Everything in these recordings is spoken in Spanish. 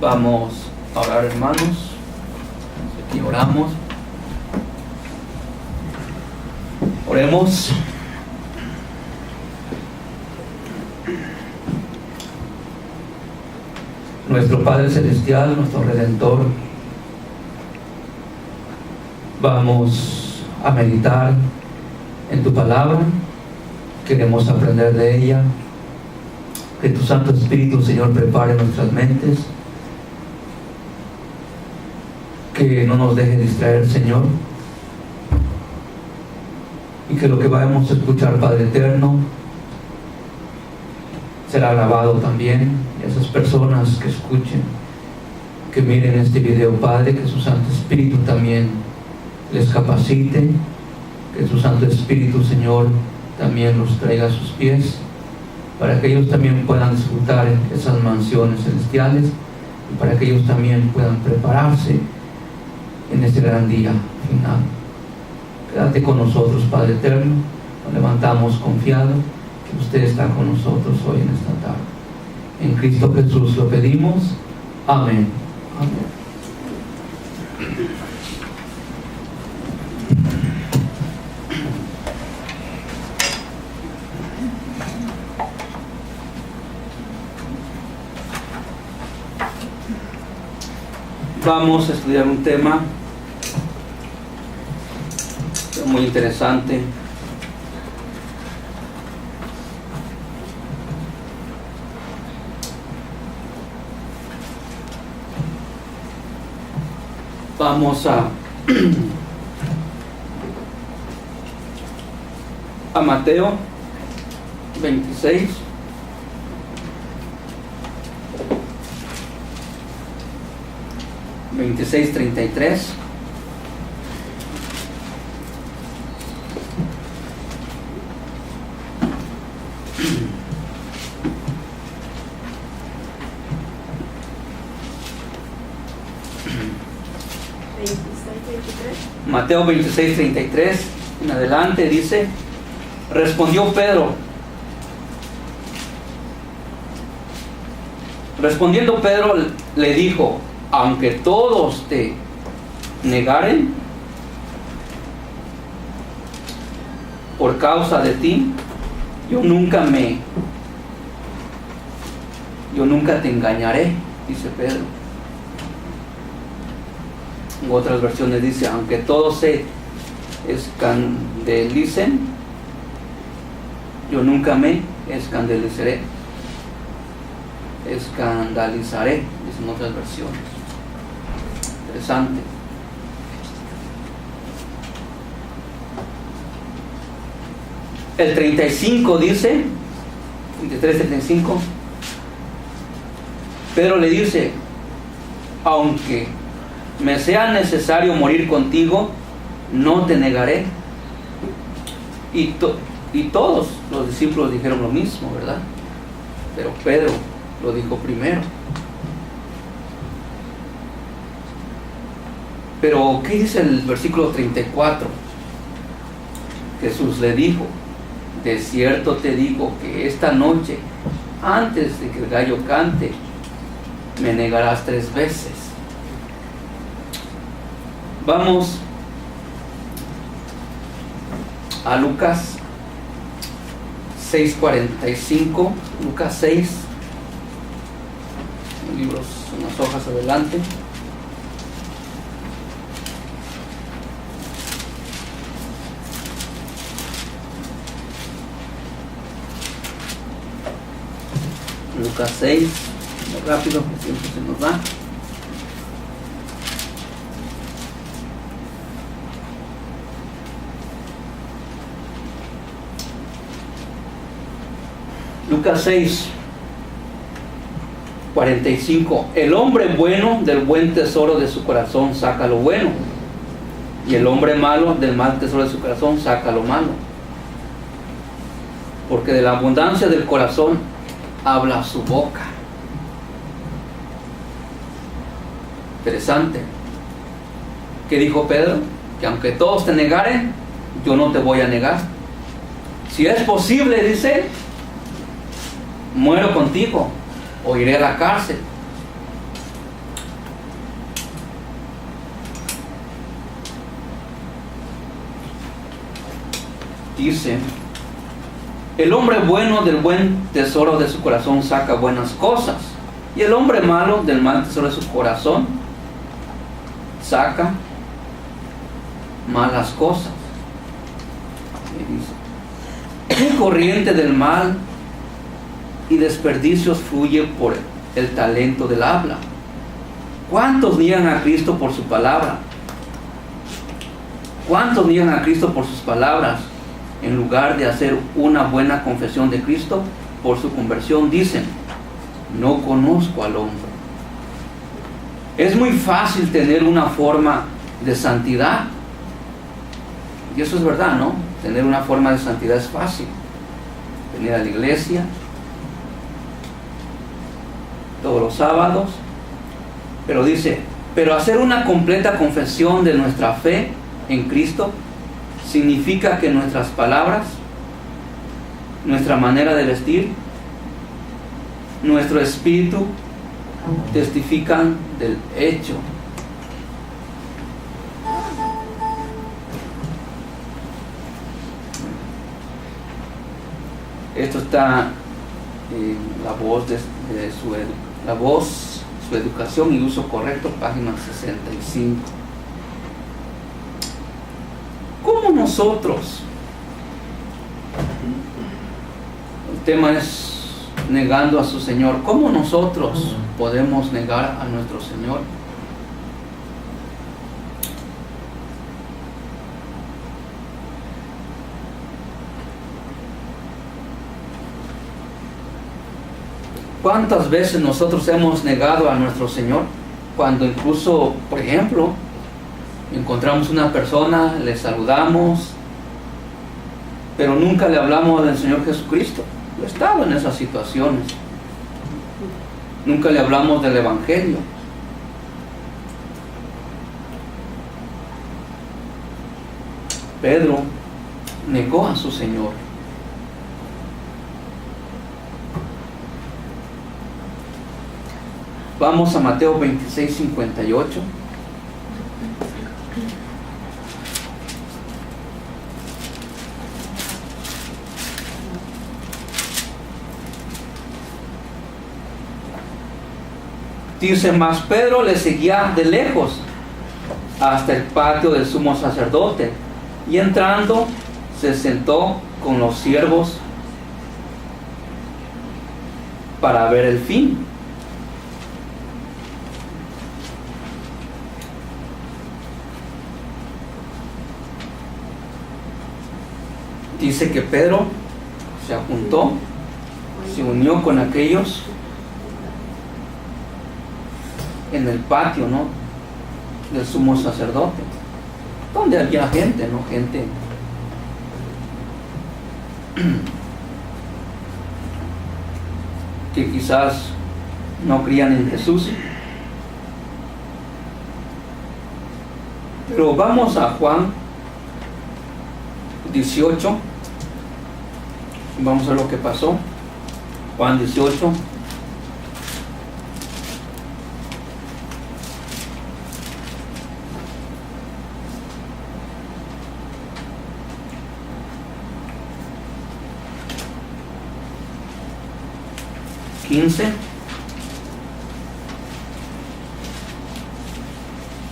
Vamos a orar, hermanos. Aquí oramos. Oremos. Nuestro Padre Celestial, nuestro Redentor, vamos a meditar en tu palabra. Queremos aprender de ella. Que tu Santo Espíritu, Señor, prepare nuestras mentes. Que no nos deje distraer, Señor. Y que lo que vayamos a escuchar, Padre Eterno, será grabado también. Y esas personas que escuchen, que miren este video, Padre, que su Santo Espíritu también les capacite. Que su Santo Espíritu, Señor, también los traiga a sus pies, para que ellos también puedan disfrutar esas mansiones celestiales y para que ellos también puedan prepararse en este gran día final. Quédate con nosotros, Padre Eterno. Nos levantamos confiados que usted está con nosotros hoy en esta tarde. En Cristo Jesús lo pedimos. Amén. Amén. Vamos a estudiar un tema muy interesante. Vamos a Mateo 26. $26:33. Mateo 26:33 en adelante dice: respondió Pedro. Respondiendo Pedro le dijo: aunque todos te negaren por causa de ti, yo nunca te engañaré, dice Pedro. En otras versiones dice: aunque todos se escandalicen, yo nunca me escandalizaré, dicen otras versiones. Interesante. El 35 dice, 23:35, Pedro le dice: aunque me sea necesario morir contigo, no te negaré. Y todos los discípulos dijeron lo mismo, ¿verdad? Pero Pedro lo dijo primero. Pero ¿qué dice el versículo 34? Jesús le dijo: de cierto te digo que esta noche, antes de que el gallo cante, me negarás 3 veces. Vamos a Lucas 6:45. Lucas 6, libros, unas hojas adelante. Lucas 6, muy rápido, que siempre se nos va. Lucas 6, 45. El hombre bueno del buen tesoro de su corazón saca lo bueno, y el hombre malo del mal tesoro de su corazón saca lo malo. Porque de la abundancia del corazón habla su boca. Interesante. ¿Qué dijo Pedro? Que aunque todos te negaren, yo no te voy a negar. Si es posible, dice, muero contigo o iré a la cárcel. dice: el hombre bueno del buen tesoro de su corazón saca buenas cosas, y el hombre malo del mal tesoro de su corazón saca malas cosas. Y dice: ¿qué corriente del mal y desperdicios fluye por el talento del habla? ¿Cuántos niegan a Cristo por su palabra? ¿Cuántos niegan a Cristo por sus palabras? En lugar de hacer una buena confesión de Cristo, por su conversión dicen: no conozco al hombre. Es muy fácil tener una forma de santidad. Y eso es verdad, ¿no? Tener una forma de santidad es fácil. Venir a la iglesia todos los sábados. Pero dice: pero hacer una completa confesión de nuestra fe en Cristo significa que nuestras palabras, nuestra manera de vestir, nuestro espíritu testifican del hecho. Esto está en La Voz, su educación y uso correcto, página 65. ¿Cómo nosotros? El tema es negando a su Señor. ¿Cómo nosotros podemos negar a nuestro Señor? ¿Cuántas veces nosotros hemos negado a nuestro Señor? Cuando incluso, por ejemplo, encontramos una persona, le saludamos, pero nunca le hablamos del Señor Jesucristo. Yo he estado en esas situaciones. Nunca le hablamos del Evangelio. Pedro negó a su Señor. Vamos a Mateo 26, 58. Dice: mas Pedro le seguía de lejos hasta el patio del sumo sacerdote, y entrando se sentó con los siervos para ver el fin. Dice que Pedro se apuntó, se unió con aquellos en el patio, ¿no?, del sumo sacerdote, donde había gente, ¿no? Gente que quizás no creían en Jesús. Pero vamos a Juan 18. Vamos a ver lo que pasó. Juan 18.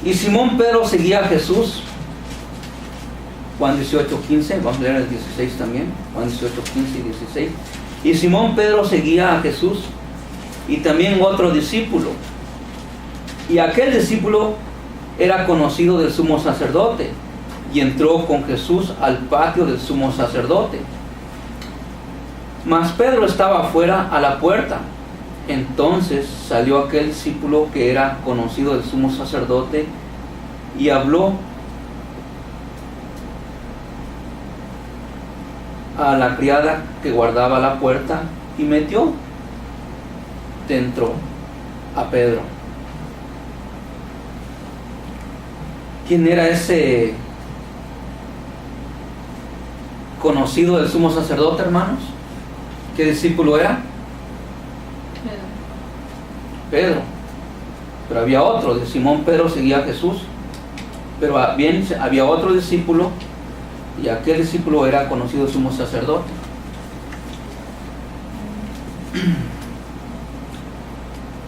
Y Simón Pedro seguía a Jesús. Juan 18, 15, vamos a leer el 16 también. Juan 18, 15 y 16. Y Simón Pedro seguía a Jesús, y también otro discípulo. Y aquel discípulo era conocido del sumo sacerdote, y entró con Jesús al patio del sumo sacerdote. Mas Pedro estaba afuera a la puerta. Entonces salió aquel discípulo que era conocido del sumo sacerdote y habló a la criada que guardaba la puerta y metió dentro a Pedro. ¿Quién era ese conocido del sumo sacerdote, hermanos? ¿Qué discípulo era? Pedro. Pero había otro. De Simón Pedro seguía a Jesús, pero bien había otro discípulo y aquel discípulo era conocido sumo sacerdote.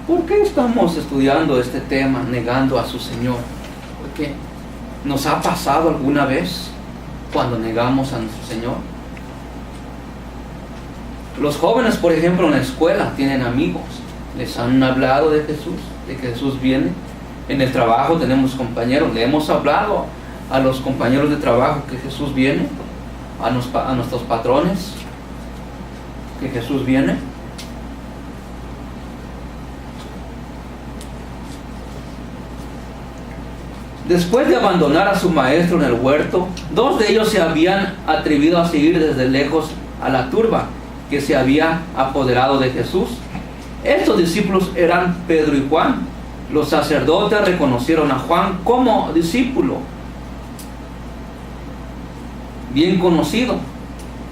¿Por qué estamos estudiando este tema, negando a su Señor? Porque ¿nos ha pasado alguna vez cuando negamos a nuestro Señor? Los jóvenes, por ejemplo, en la escuela tienen amigos, les han hablado de Jesús, de que Jesús viene. En el trabajo tenemos compañeros, le hemos hablado a los compañeros de trabajo que Jesús viene, a nuestros patrones que Jesús viene. Después de abandonar a su maestro en el huerto, 2 de ellos se habían atrevido a seguir desde lejos a la turba que se había apoderado de Jesús. Estos discípulos eran Pedro y Juan. Los sacerdotes reconocieron a Juan como discípulo bien conocido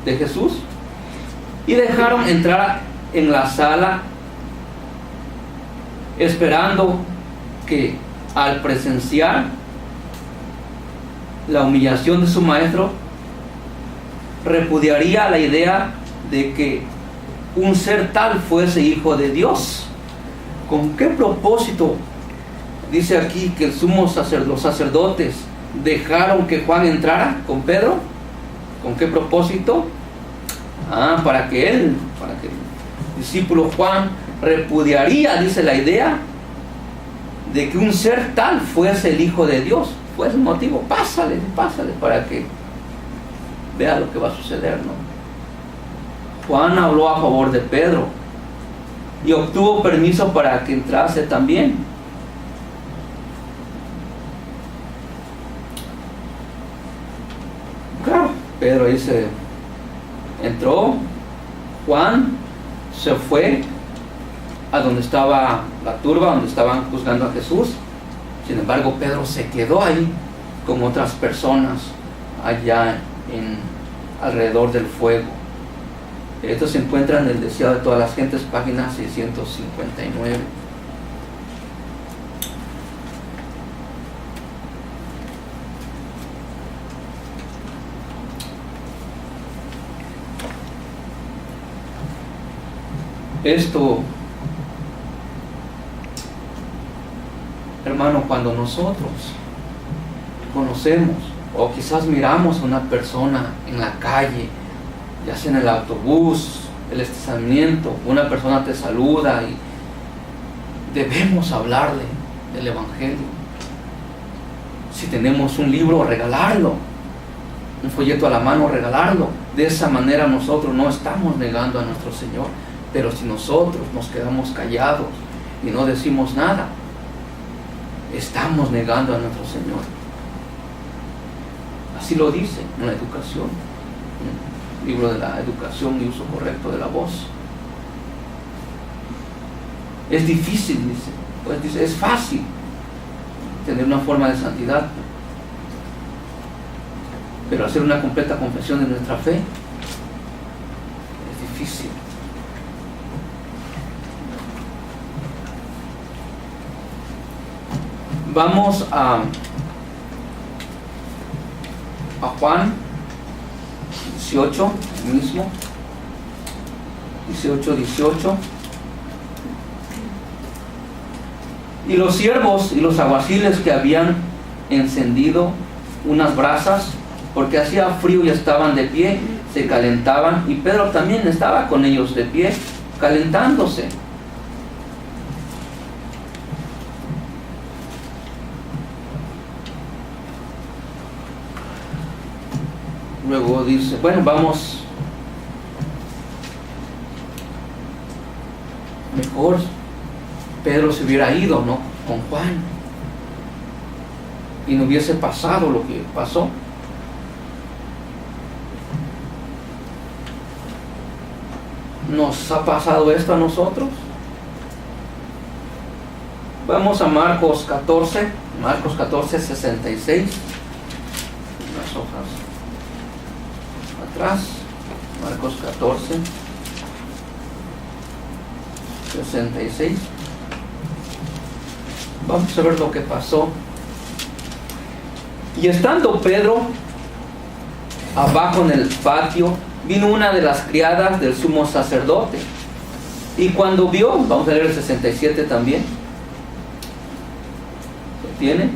de Jesús y dejaron entrar en la sala, esperando que al presenciar la humillación de su maestro repudiaría la idea de que un ser tal fuese hijo de Dios. ¿Con qué propósito? Dice aquí que los sacerdotes dejaron que Juan entrara con Pedro. ¿Con qué propósito? Para que el discípulo Juan repudiaría, dice, la idea de que un ser tal fuese el Hijo de Dios. Fue el motivo. Pásale para que vea lo que va a suceder, ¿no? Juan habló a favor de Pedro y obtuvo permiso para que entrase también. Claro, Pedro ahí entró. Juan se fue a donde estaba la turba, donde estaban juzgando a Jesús. Sin embargo, Pedro se quedó ahí con otras personas allá alrededor del fuego. Esto se encuentra en El Deseado de todas las gentes, página 659. Esto, hermano, cuando nosotros conocemos o quizás miramos a una persona en la calle, ya sea en el autobús, el estacionamiento, una persona te saluda y debemos hablarle del Evangelio. Si tenemos un libro, regalarlo, un folleto a la mano, regalarlo. De esa manera nosotros no estamos negando a nuestro Señor. Pero si nosotros nos quedamos callados y no decimos nada, estamos negando a nuestro Señor. Así lo dice en la educación, en el libro de la educación y uso correcto de la voz. Es difícil, dice, pues dice, es fácil tener una forma de santidad, pero hacer una completa confesión de nuestra fe es difícil. Vamos a Juan 18, mismo 18. Y los siervos y los alguaciles que habían encendido unas brasas, porque hacía frío y estaban de pie, se calentaban, y Pedro también estaba con ellos de pie, calentándose. Luego dice, bueno, vamos, mejor Pedro se hubiera ido, ¿no?, con Juan, y no hubiese pasado lo que pasó. ¿Nos ha pasado esto a nosotros? Vamos a Marcos 14, 66, unas hojas atrás, Marcos 14, 66. Vamos a ver lo que pasó. Y estando Pedro abajo en el patio, vino una de las criadas del sumo sacerdote. Y cuando vio, vamos a leer el 67 también. ¿Lo tiene?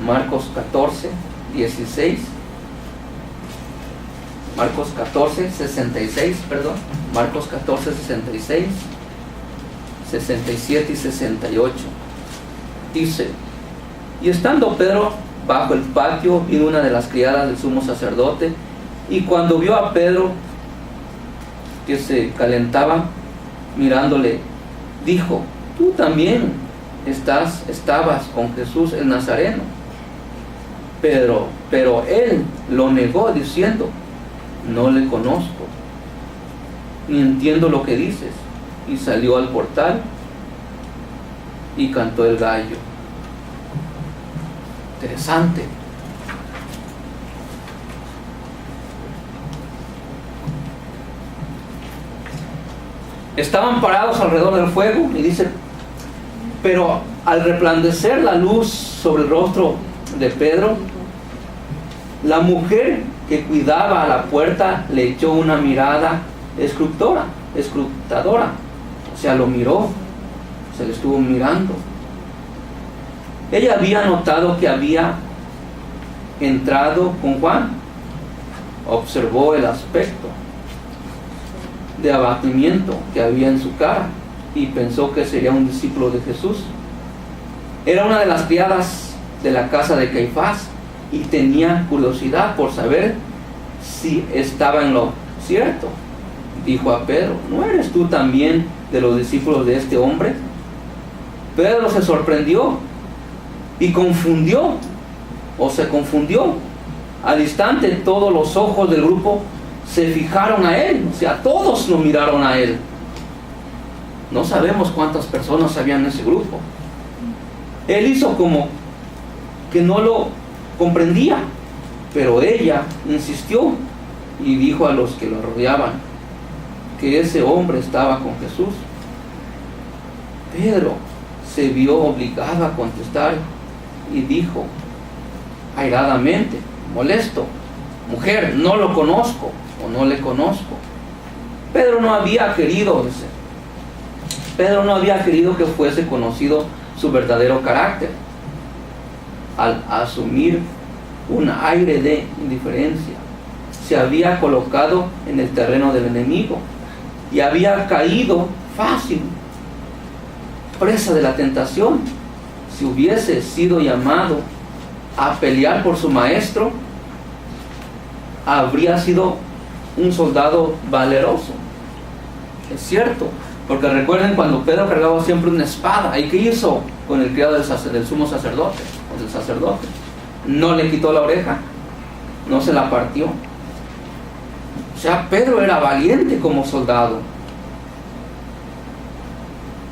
Marcos 14, 16. Marcos 14, 66, perdón. Marcos 14, 66, 67 y 68. Dice: y estando Pedro bajo el patio, vino una de las criadas del sumo sacerdote, y cuando vio a Pedro que se calentaba mirándole, dijo: tú también estabas con Jesús el Nazareno. Pero él lo negó diciendo: no le conozco, ni entiendo lo que dices. Y salió al portal y cantó el gallo. Interesante. Estaban parados alrededor del fuego, y dice: pero al resplandecer la luz sobre el rostro de Pedro, la mujer que cuidaba a la puerta le echó una mirada escrutadora. O sea, lo miró, se le estuvo mirando. Ella había notado que había entrado con Juan. Observó el aspecto de abatimiento que había en su cara y pensó que sería un discípulo de Jesús. Era una de las criadas de la casa de Caifás y tenía curiosidad por saber si estaba en lo cierto. Dijo a Pedro: ¿no eres tú también de los discípulos de este hombre? Pedro se sorprendió y se confundió. Al instante todos los ojos del grupo se fijaron a él, o sea, todos lo miraron a él. No sabemos cuántas personas habían en ese grupo. Él hizo como que no lo comprendía, pero ella insistió y dijo a los que lo rodeaban que ese hombre estaba con Jesús. Pedro se vio obligado a contestar y dijo airadamente, molesto: mujer, no lo conozco o no le conozco. Pedro no había querido que fuese conocido su verdadero carácter. Al asumir un aire de indiferencia, se había colocado en el terreno del enemigo y había caído fácil, presa de la tentación. Si hubiese sido llamado a pelear por su maestro, habría sido un soldado valeroso. Es cierto, porque recuerden cuando Pedro cargaba siempre una espada. ¿Y qué hizo con el criado del sumo sacerdote, o del sacerdote? No le quitó la oreja, no se la partió. O sea, Pedro era valiente como soldado.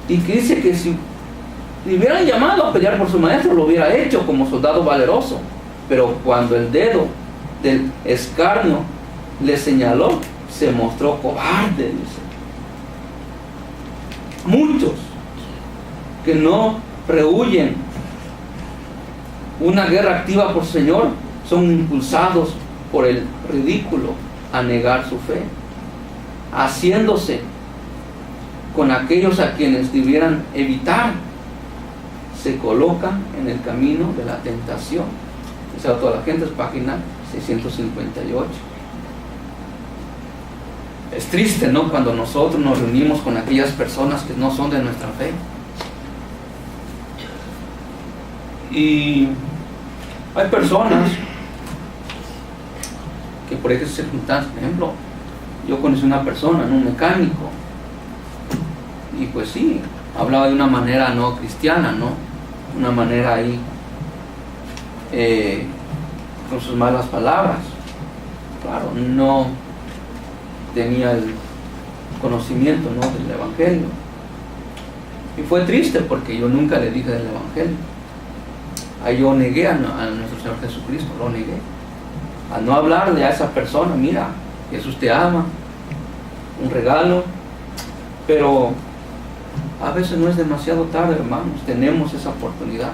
Y que dice que si le hubieran llamado a pelear por su maestro, lo hubiera hecho como soldado valeroso. Pero cuando el dedo del escarnio le señaló, se mostró cobarde, dice. Muchos que no rehuyen una guerra activa por Señor son impulsados por el ridículo a negar su fe, haciéndose con aquellos a quienes debieran evitar. Se colocan en el camino de la tentación. Dice a toda la gente, es página 658. Es triste, ¿no?, cuando nosotros nos reunimos con aquellas personas que no son de nuestra fe. Y hay personas que por esas circunstancias, por ejemplo, yo conocí una persona, un mecánico, y pues sí, hablaba de una manera no cristiana, ¿no? Una manera ahí con sus malas palabras. Claro, no tenía el conocimiento, ¿no?, del evangelio. Y fue triste porque yo nunca le dije del evangelio. Ahí yo negué a nuestro Señor Jesucristo, lo negué. Al no hablarle a esa persona: mira, Jesús te ama, un regalo. Pero a veces no es demasiado tarde, hermanos, tenemos esa oportunidad.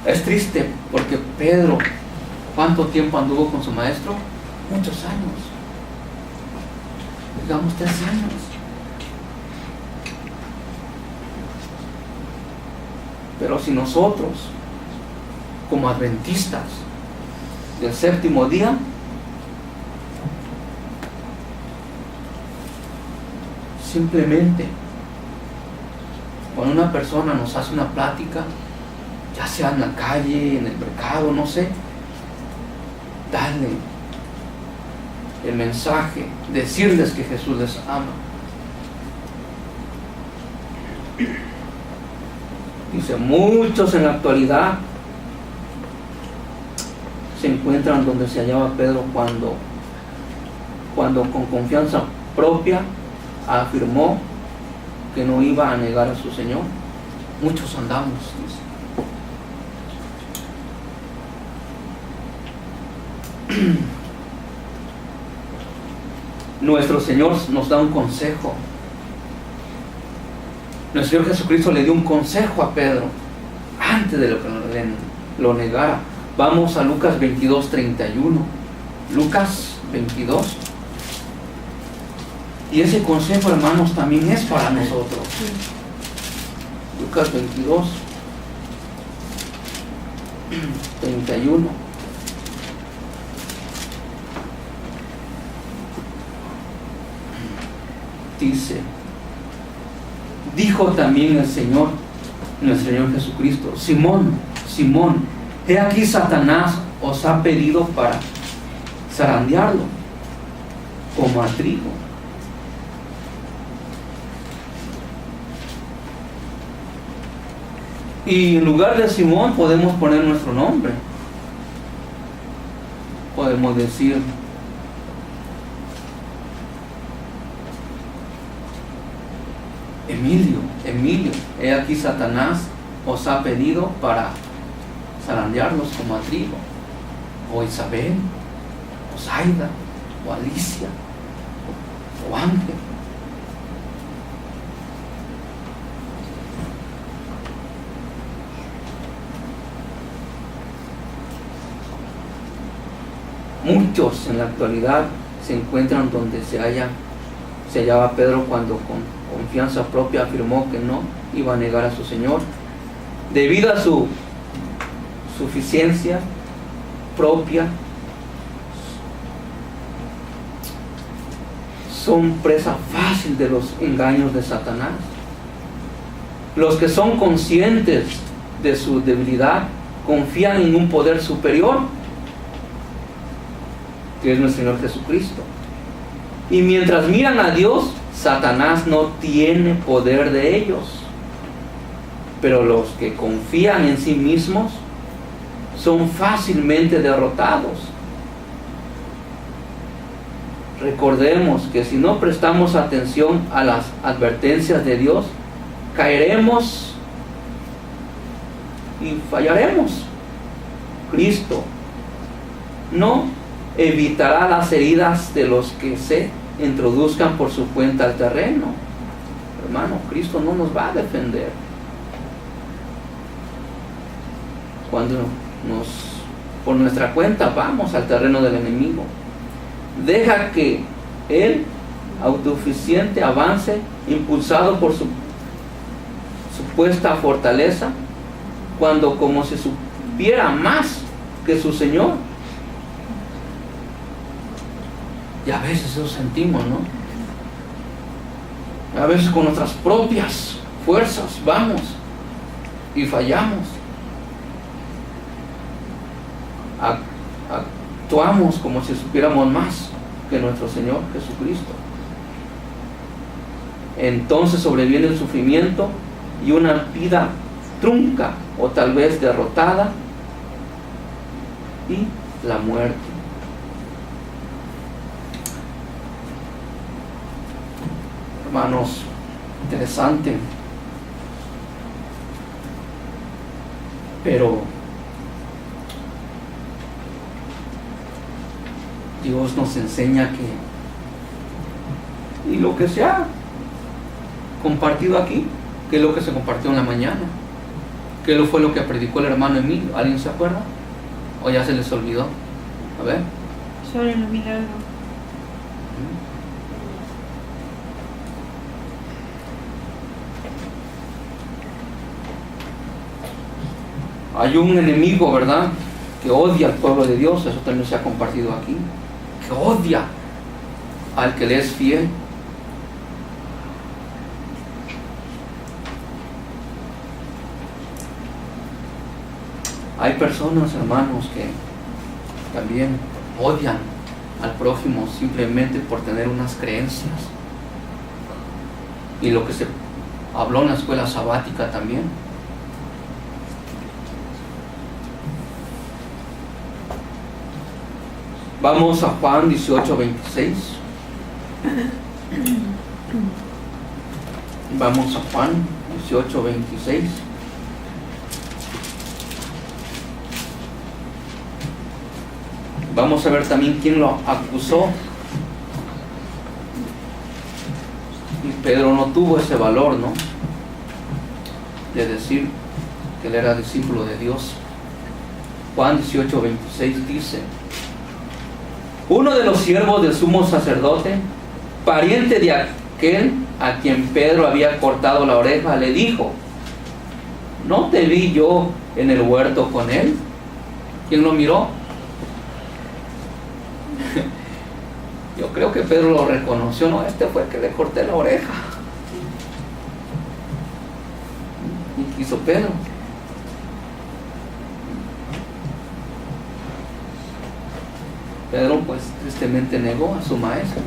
Es triste porque Pedro, ¿cuánto tiempo anduvo con su maestro? Muchos años. Digamos 3 años. Pero si nosotros, como adventistas del 7º día, simplemente cuando una persona nos hace una plática, ya sea en la calle, en el mercado, no sé, darle el mensaje, decirles que Jesús les ama. Dice, muchos en la actualidad se encuentran donde se hallaba Pedro cuando con confianza propia afirmó que no iba a negar a su Señor. Muchos andamos, dice. Nuestro Señor nos da un consejo. Nuestro Señor Jesucristo le dio un consejo a Pedro antes de que lo negara. Vamos a Lucas 22:31. Lucas 22. Y ese consejo, hermanos, también es para nosotros. Lucas 22:31. Dice, dijo también el Señor, nuestro Señor Jesucristo, Simón, Simón, he aquí Satanás os ha pedido para zarandearlo como a trigo. Y en lugar de Simón podemos poner nuestro nombre. Podemos decir, Emilio, he aquí Satanás os ha pedido para zarandearlos como a trigo. O Isabel, o Zaida, o Alicia, o Ángel. Muchos en la actualidad se encuentran donde se hallaba Pedro cuando con confianza propia afirmó que no iba a negar a su Señor. Debido a su suficiencia propia, son presa fácil de los engaños de Satanás. Los que son conscientes de su debilidad confían en un poder superior, que es nuestro Señor Jesucristo. Y mientras miran a Dios, Satanás no tiene poder de ellos. Pero los que confían en sí mismos son fácilmente derrotados. Recordemos que si no prestamos atención a las advertencias de Dios, caeremos y fallaremos. Cristo no evitará las heridas de los que se introduzcan por su cuenta al terreno. Hermano, Cristo no nos va a defender cuando por nuestra cuenta vamos al terreno del enemigo. Deja que Él, autosuficiente, avance, impulsado por su supuesta fortaleza, cuando como si supiera más que su Señor. Y a veces eso sentimos, ¿no? A veces con nuestras propias fuerzas vamos y fallamos. Actuamos como si supiéramos más que nuestro Señor Jesucristo. Entonces sobreviene el sufrimiento y una vida trunca o tal vez derrotada y la muerte. Hermanos, interesante, pero Dios nos enseña que, y lo que se ha compartido aquí, que es lo que se compartió en la mañana, ¿Qué fue lo que predicó el hermano Emilio? ¿Alguien se acuerda? ¿O ya se les olvidó? A ver. Sobre los milagros. Hay un enemigo, ¿verdad?, que odia al pueblo de Dios. Eso también se ha compartido aquí. Que odia al que le es fiel. Hay personas, hermanos, que también odian al prójimo simplemente por tener unas creencias. Y lo que se habló en la escuela sabática también. Vamos a Juan 18:26. Vamos a Juan 18:26. Vamos a ver también quién lo acusó. Y Pedro no tuvo ese valor, ¿no?, de decir que él era discípulo de Dios. Juan 18:26 dice: uno de los siervos del sumo sacerdote, pariente de aquel a quien Pedro había cortado la oreja, le dijo: ¿no te vi yo en el huerto con él? ¿Quién lo miró? Yo creo que Pedro lo reconoció, ¿no? Este fue el que le corté la oreja. Y quiso Pedro. Pedro, pues, tristemente negó a su maestro.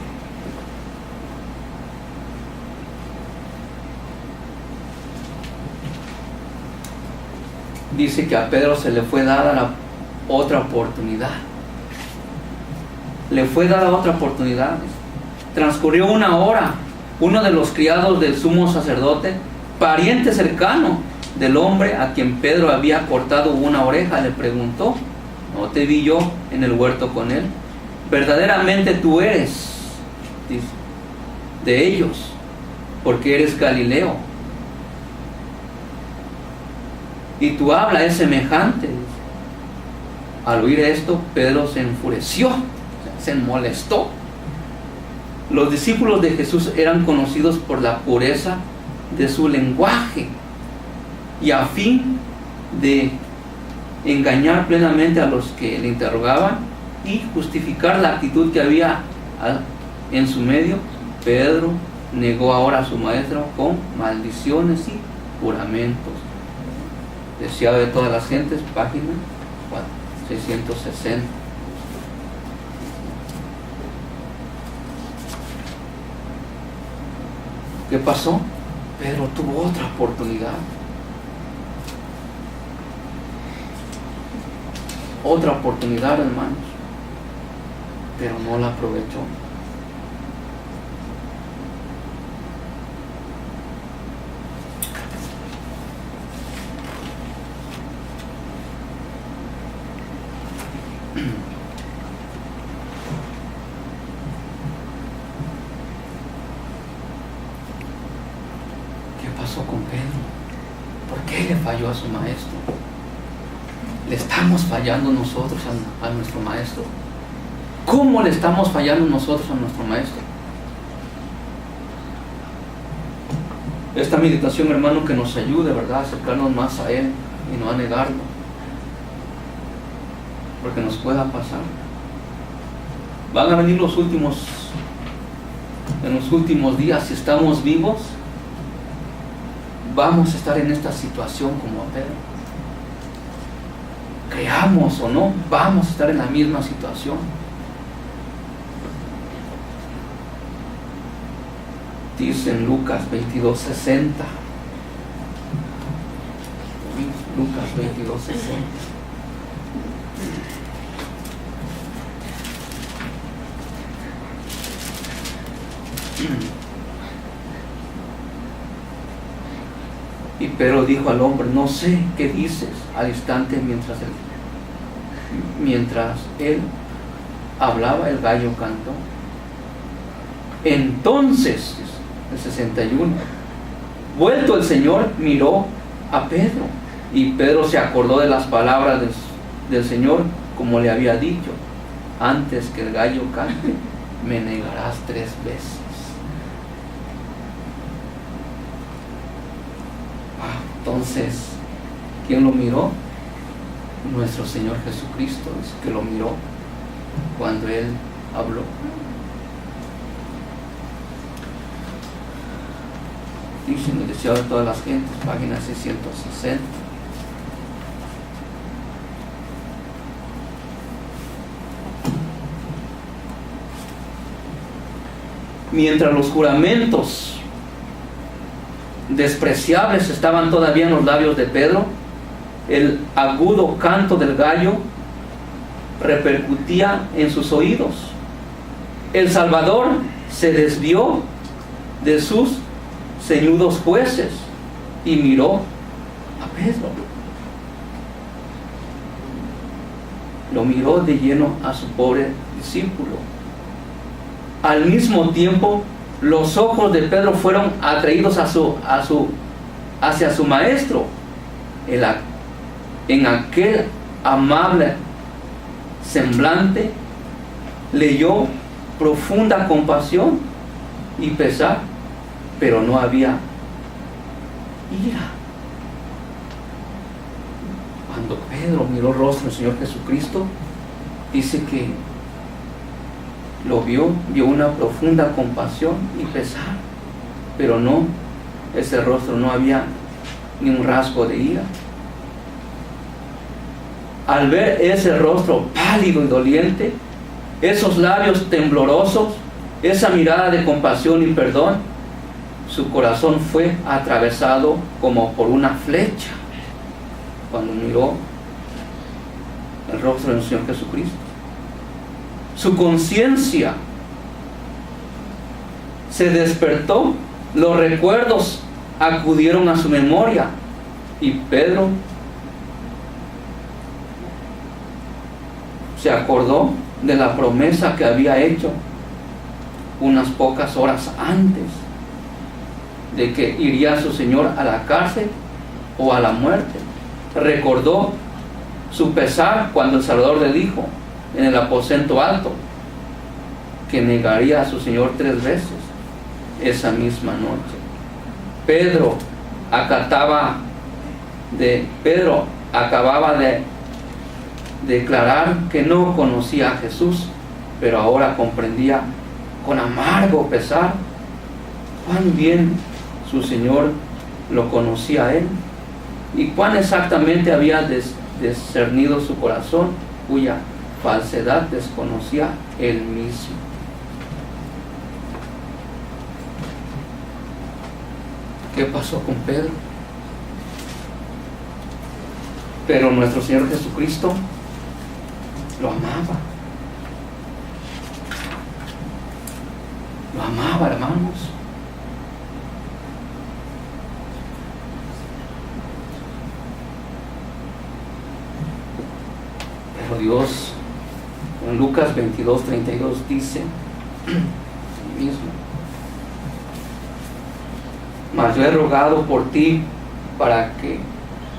Dice que a Pedro se le fue dada la otra oportunidad. Le fue dada otra oportunidad. Transcurrió una hora. Uno de los criados del sumo sacerdote, pariente cercano del hombre a quien Pedro había cortado una oreja, le preguntó: ¿no te vi yo en el huerto con él? Verdaderamente tú eres, dice, de ellos, porque eres Galileo. Y tu habla es semejante. Al oír esto, Pedro se enfureció, se molestó. Los discípulos de Jesús eran conocidos por la pureza de su lenguaje, y a fin de engañar plenamente a los que le interrogaban y justificar la actitud que había en su medio, Pedro negó ahora a su maestro con maldiciones y juramentos. Deseado de todas las gentes, página 660. ¿Qué pasó? Pedro tuvo otra oportunidad. Otra oportunidad, hermanos, pero no la aprovechó. ¿Qué pasó con Pedro? ¿Por qué le falló a su maestro? ¿Le estamos fallando nosotros a nuestro maestro? ¿Cómo le estamos fallando nosotros a nuestro maestro? Esta meditación, hermano, que nos ayude, ¿verdad?, a acercarnos más a Él y no a negarlo, porque nos pueda pasar. Van a venir en los últimos días. Si estamos vivos, vamos a estar en esta situación como Pedro. Creamos o no, vamos a estar en la misma situación. Dice en Lucas 22:60. Lucas 22:60. Y Pedro dijo al hombre: no sé qué dices. Al instante, mientras él hablaba, el gallo cantó. Entonces, el 61, vuelto el Señor, miró a Pedro Y Pedro se acordó de las palabras del Señor, como le había dicho: antes que el gallo cante, me negarás 3 veces. Entonces, ¿quién lo miró? Nuestro Señor Jesucristo, dice que lo miró cuando Él habló. Dice en el deseo de todas las gentes, página 660. Mientras los juramentos despreciables estaban todavía en los labios de Pedro, el agudo canto del gallo repercutía en sus oídos. El Salvador se desvió de sus ceñudos jueces y miró a Pedro. Lo miró de lleno a su pobre discípulo. Al mismo tiempo, los ojos de Pedro fueron atraídos hacia su maestro. En aquel amable semblante leyó profunda compasión y pesar, pero no había ira. Cuando Pedro miró el rostro del Señor Jesucristo, dice que lo vio una profunda compasión y pesar, pero no, ese rostro no había ni un rasgo de ira. Al ver ese rostro pálido y doliente, esos labios temblorosos, esa mirada de compasión y perdón, su corazón fue atravesado como por una flecha cuando miró el rostro del Señor Jesucristo. Su conciencia se despertó, los recuerdos acudieron a su memoria, y Pedro se acordó de la promesa que había hecho unas pocas horas antes, de que iría su Señor a la cárcel o a la muerte. Recordó su pesar cuando el Salvador le dijo en el aposento alto que negaría a su Señor 3 veces esa misma noche. Pedro acababa de declarar que no conocía a Jesús, pero ahora comprendía con amargo pesar cuán bien su Señor lo conocía a él y cuán exactamente había discernido su corazón, cuya falsedad desconocía él mismo. ¿Qué pasó con Pedro? Pero nuestro Señor Jesucristo lo amaba. Lo amaba, hermanos. Pero Dios, en Lucas 22:32 dice mismo: mas yo he rogado por ti para que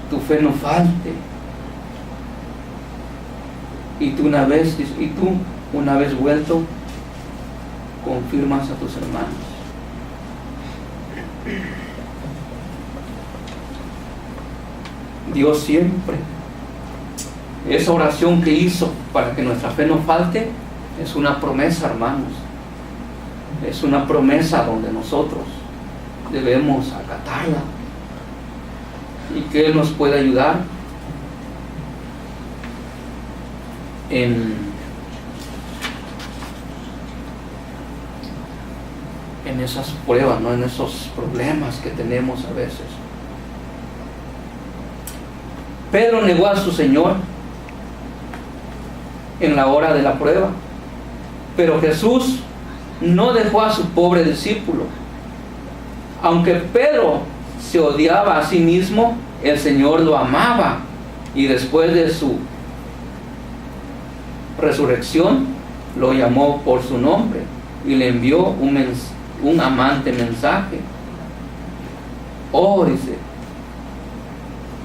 tu fe no falte, y tú una vez vuelto confirmas a tus hermanos. Dios siempre, esa oración que hizo para que nuestra fe no falte, es una promesa, hermanos. Es una promesa donde nosotros debemos acatarla, y que Él nos pueda ayudar en esas pruebas, ¿no? En esos problemas que tenemos a veces. Pedro negó a su Señor en la hora de la prueba, pero Jesús no dejó a su pobre discípulo. Aunque Pedro se odiaba a sí mismo, el Señor lo amaba, y después de su resurrección lo llamó por su nombre y le envió un amante mensaje. Oh, dice,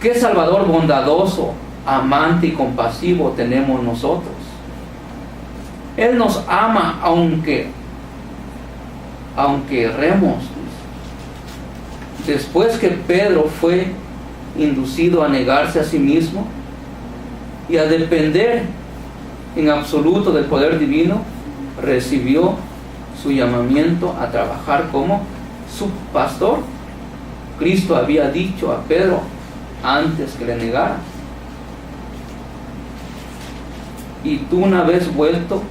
¿Qué Salvador bondadoso, amante y compasivo tenemos nosotros? Él nos ama aunque erremos. Después que Pedro fue inducido a negarse a sí mismo y a depender en absoluto del poder divino, recibió su llamamiento a trabajar como su pastor. Cristo había dicho a Pedro antes que le negara: y tú, una vez vuelto,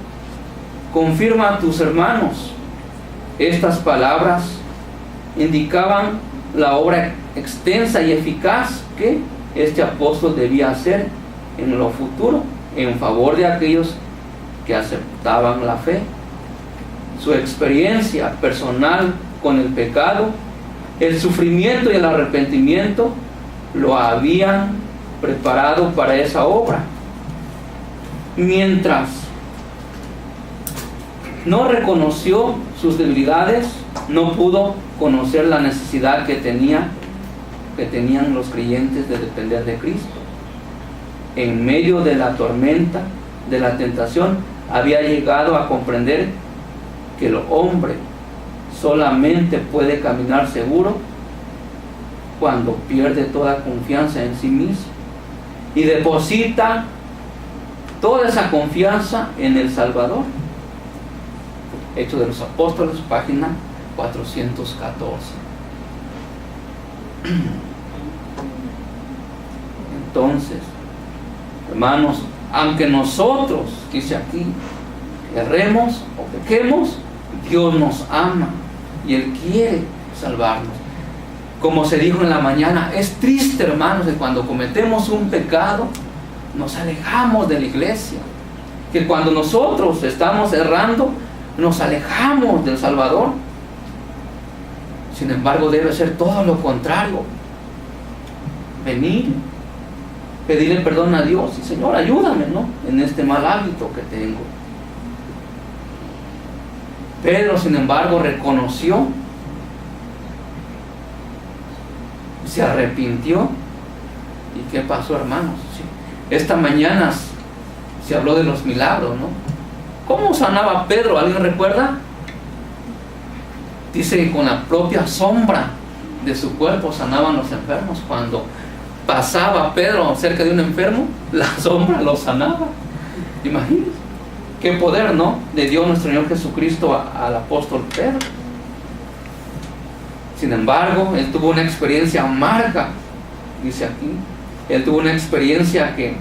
confirma a tus hermanos. Estas palabras indicaban la obra extensa y eficaz que este apóstol debía hacer en lo futuro en favor de aquellos que aceptaban la fe. Su experiencia personal con el pecado, el sufrimiento y el arrepentimiento lo habían preparado para esa obra. Mientras no reconoció sus debilidades, no pudo conocer la necesidad que tenían los creyentes de depender de Cristo. En medio de la tormenta, de la tentación, había llegado a comprender que el hombre solamente puede caminar seguro cuando pierde toda confianza en sí mismo y deposita toda esa confianza en el Salvador. Hechos de los Apóstoles, página 414. Entonces, hermanos, aunque nosotros, dice aquí, erremos o pequemos, Dios nos ama y Él quiere salvarnos. Como se dijo en la mañana, es triste, hermanos, que cuando cometemos un pecado nos alejamos de la iglesia, que cuando nosotros estamos errando nos alejamos del Salvador. Sin embargo, debe ser todo lo contrario: venir, pedirle perdón a Dios y: Señor, ayúdame, ¿no?, en este mal hábito que tengo. Pedro, sin embargo, reconoció, se arrepintió. ¿Y qué pasó, hermanos? Sí. Esta mañana se habló de los milagros, ¿no? ¿Cómo sanaba Pedro? ¿Alguien recuerda? Dice que con la propia sombra de su cuerpo sanaban los enfermos. Cuando pasaba Pedro cerca de un enfermo, la sombra lo sanaba. Imagínense qué poder, ¿no?, le dio nuestro Señor Jesucristo al apóstol Pedro. Sin embargo, él tuvo una experiencia amarga, dice aquí. Él tuvo una experiencia que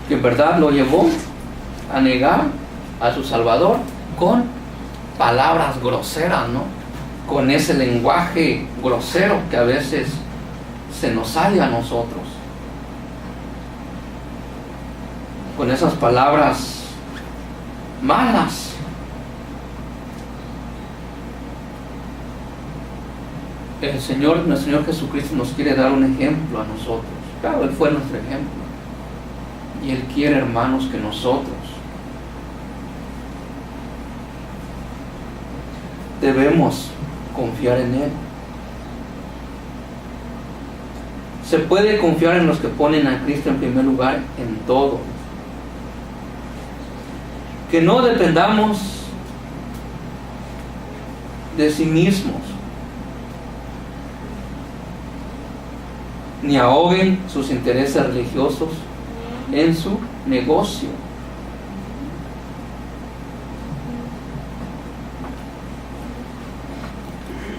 en verdad lo llevó a negar a su Salvador con palabras groseras, ¿no?, con ese lenguaje grosero que a veces se nos sale a nosotros, con esas palabras malas. El Señor, nuestro Señor Jesucristo, nos quiere dar un ejemplo a nosotros. Claro, Él fue nuestro ejemplo. Y Él quiere, hermanos, que nosotros debemos confiar en Él. Se puede confiar en los que ponen a Cristo en primer lugar en todo. Que no dependamos de sí mismos, ni ahoguen sus intereses religiosos en su negocio.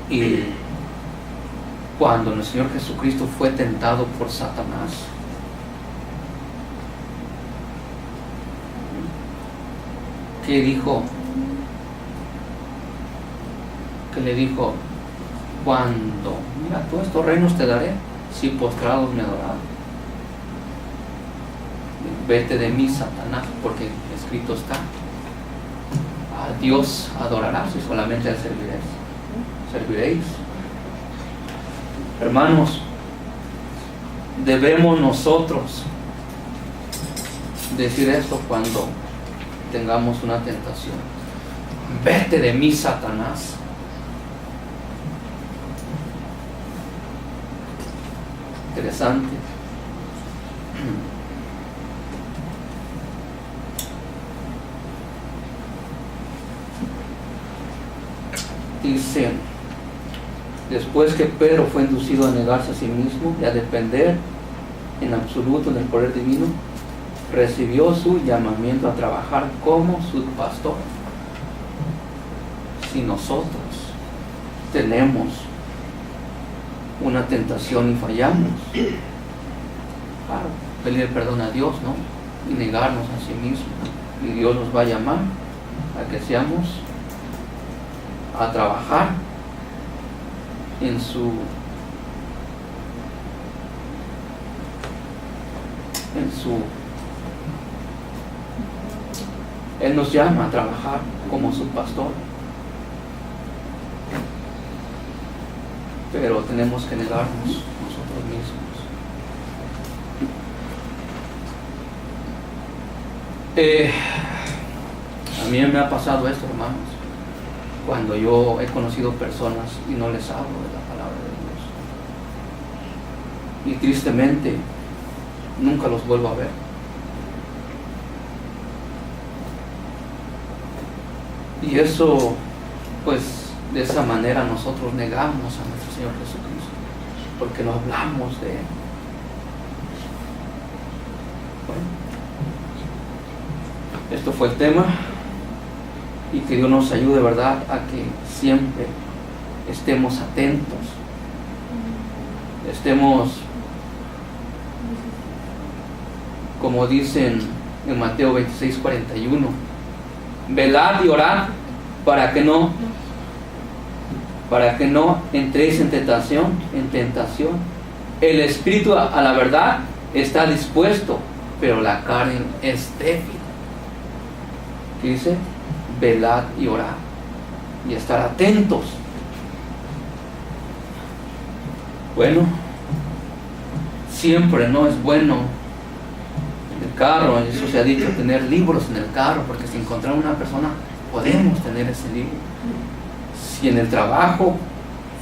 Y cuando el Señor Jesucristo fue tentado por Satanás, ¿qué dijo? Que le dijo: cuando, mira, todos estos reinos te daré si postrados me adoraron. Vete de mí, Satanás, porque escrito está: a Dios adorarás y solamente a Él serviréis. Hermanos, debemos nosotros decir esto cuando tengamos una tentación: vete de mí, Satanás. interesante. Dice, después que Pedro fue inducido a negarse a sí mismo y a depender en absoluto del poder divino, recibió su llamamiento a trabajar como su pastor. Si nosotros tenemos una tentación y fallamos, claro, pedir perdón a Dios, ¿no? Y negarnos a sí mismos, y Dios nos va a llamar a que seamos a trabajar en su Él nos llama a trabajar como su pastor, pero tenemos que negarnos nosotros mismos. A mí me ha pasado esto, hermanos, cuando yo he conocido personas y no les hablo de la palabra de Dios, y tristemente nunca los vuelvo a ver. Y eso, pues, de esa manera nosotros negamos a nuestro Señor Jesucristo, porque no hablamos de Él. Bueno, esto fue el tema, y que Dios nos ayude, ¿verdad?, a que siempre estemos atentos, estemos, como dicen en Mateo 26:41, velad y orad para que no entréis en tentación. El espíritu a la verdad está dispuesto, pero la carne es débil. ¿Qué dice? Velad y orad, y estar atentos. Bueno, siempre no es bueno en el carro, eso se ha dicho, tener libros en el carro, porque si encontramos una persona podemos tener ese libro. Si en el trabajo,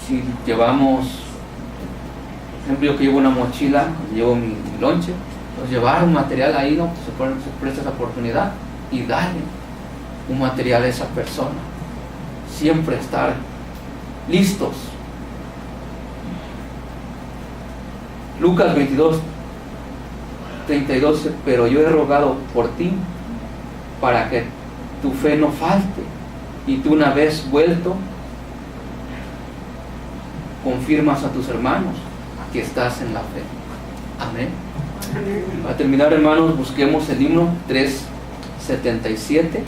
si llevamos, por ejemplo, yo que llevo una mochila, llevo mi lonche, pues llevar un material ahí, ¿no? Se presta esa oportunidad y darle un material a esa persona. Siempre estar listos. Lucas 22:32, pero yo he rogado por ti para que tu fe no falte, y tú, una vez vuelto, confirmas a tus hermanos que estás en la fe. Amén. Para terminar, hermanos, busquemos el himno 377.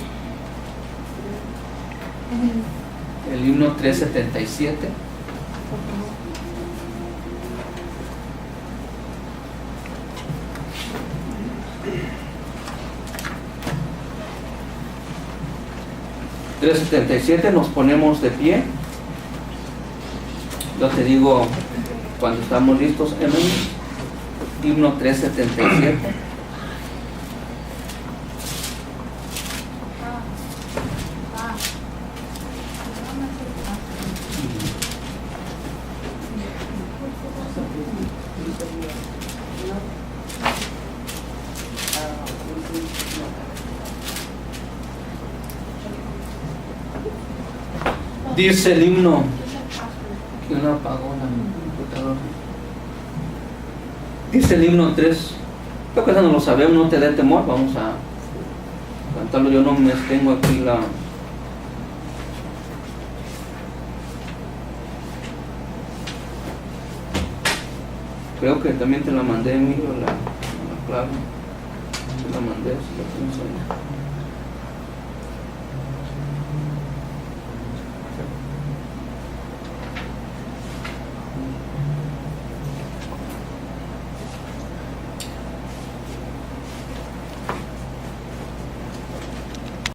El himno 377. Nos ponemos de pie. Yo te digo cuando estamos listos, hermanos. Himno 377. Dice el himno, que no apagó la computadora. Dice el himno 3. Creo que eso no lo sabemos, no te dé temor. Vamos a cantarlo. Yo no me tengo aquí la. Creo que también te la mandé, Emilio, la clave. Te la mandé, si la tienes ahí.